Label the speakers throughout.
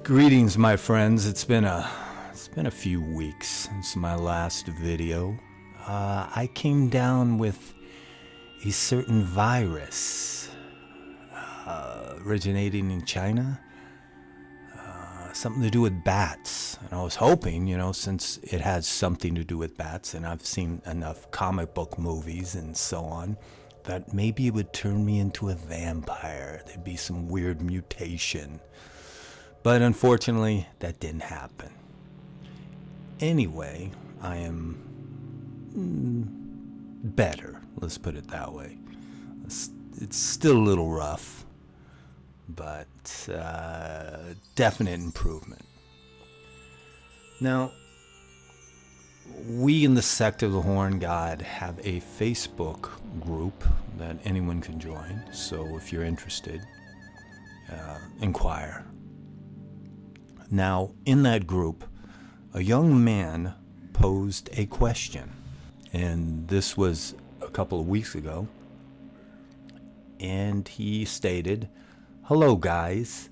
Speaker 1: Greetings, my friends. It's been a few weeks since my last video. I came down with a certain virus originating in China, something to do with bats. And I was hoping, since it has something to do with bats, and I've seen enough comic book movies and so on, that maybe it would turn me into a vampire. There'd be some weird mutation. But unfortunately, that didn't happen. Anyway, I am better, let's put it that way. It's still a little rough, but definite improvement. Now, we in the Sect of the Horn God have a Facebook group that anyone can join. So if you're interested, inquire. Now, in that group, a young man posed a question, and this was a couple of weeks ago, and he stated, "Hello guys,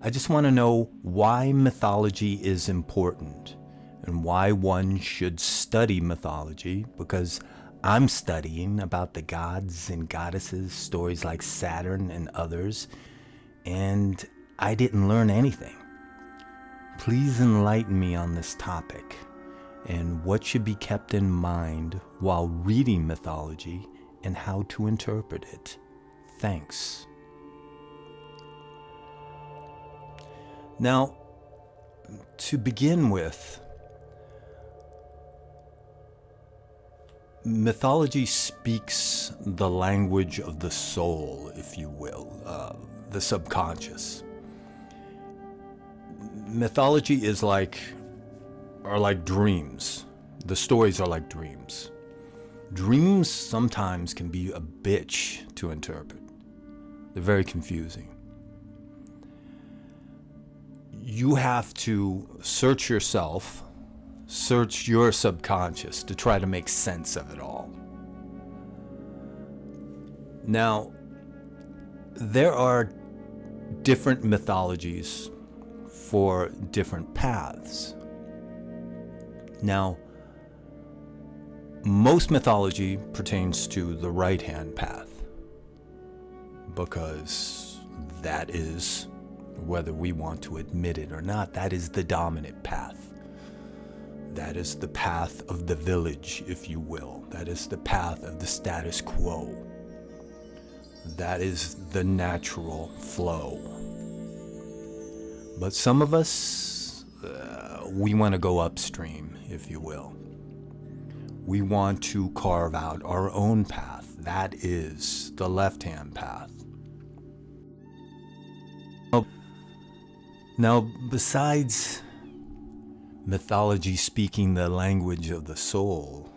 Speaker 1: I just want to know why mythology is important and why one should study mythology, because I'm studying about the gods and goddesses, stories like Saturn and others, and I didn't learn anything. Please enlighten me on this topic and what should be kept in mind while reading mythology and how to interpret it. Thanks." Now, to begin with, mythology speaks the language of the soul, if you will, the subconscious. Mythology are like dreams. The stories are like dreams. Dreams sometimes can be a bitch to interpret. They're very confusing. You have to search yourself, search your subconscious to try to make sense of it all. Now, there are different mythologies for different paths. Now, most mythology pertains to the right-hand path, because that is, whether we want to admit it or not, that is the dominant path. That is the path of the village, if you will. That is the path of the status quo. That is the natural flow. But some of us, we want to go upstream, if you will. We want to carve out our own path. That is the left-hand path. Now, besides mythology speaking the language of the soul,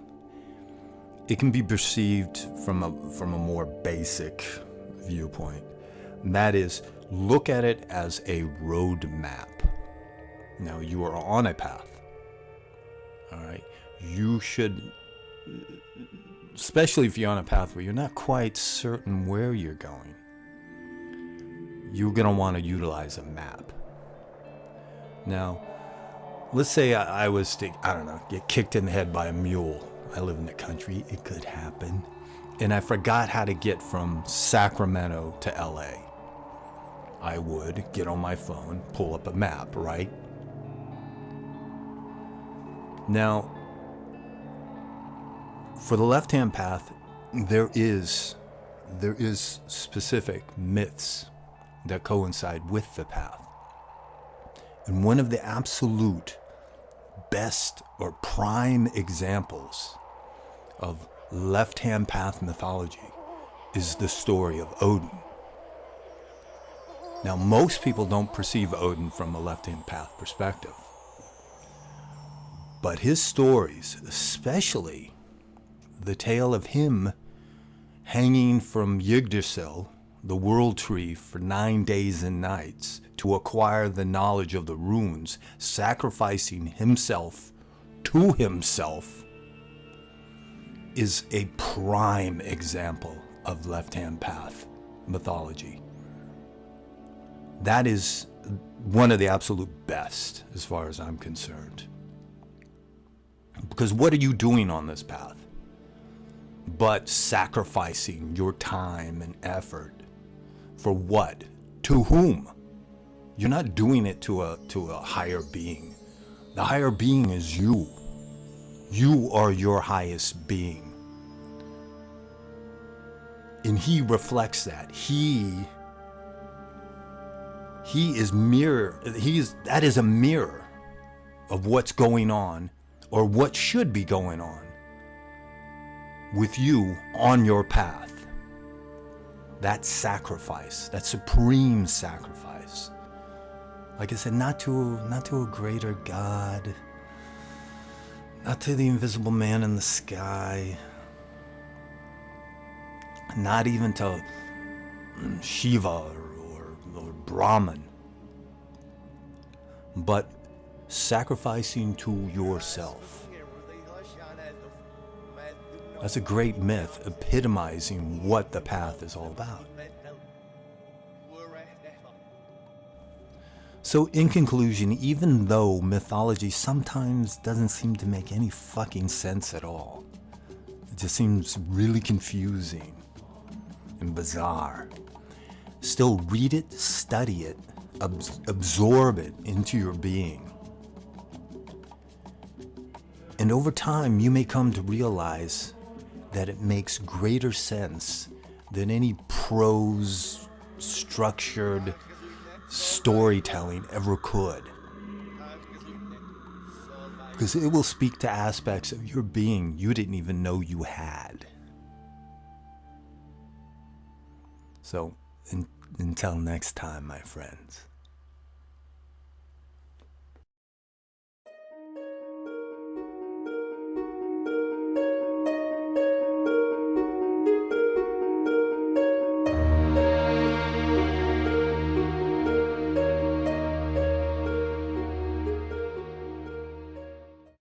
Speaker 1: it can be perceived from a more basic viewpoint. And that is, look at it as a road map. Now, you are on a path. All right. You should, especially if you're on a path where you're not quite certain where you're going, you're going to want to utilize a map. Now, let's say I was to, get kicked in the head by a mule. I live in the country. It could happen. And I forgot how to get from Sacramento to LA. I would get on my phone, pull up a map, right? Now, for the left-hand path, there is specific myths that coincide with the path. And one of the absolute best or prime examples of left-hand path mythology is the story of Odin. Now, most people don't perceive Odin from a left-hand path perspective. But his stories, especially the tale of him hanging from Yggdrasil, the world tree, for 9 days and nights to acquire the knowledge of the runes, sacrificing himself to himself, is a prime example of left-hand path mythology. That is one of the absolute best as far as I'm concerned. Because what are you doing on this path but sacrificing your time and effort for what? To whom? You're not doing it to a higher being. The higher being is you. You are your highest being. And he reflects that. That is a mirror of what's going on, or what should be going on with you on your path. That sacrifice, that supreme sacrifice. Like I said, not to a greater God, not to the invisible man in the sky, not even to Shiva or Brahman, but sacrificing to yourself. That's a great myth epitomizing what the path is all about. So in conclusion, even though mythology sometimes doesn't seem to make any fucking sense at all, it just seems really confusing and bizarre, still read it, study it, absorb it into your being. And over time, you may come to realize that it makes greater sense than any prose, structured storytelling ever could. Because it will speak to aspects of your being you didn't even know you had. So, until next time, my friends.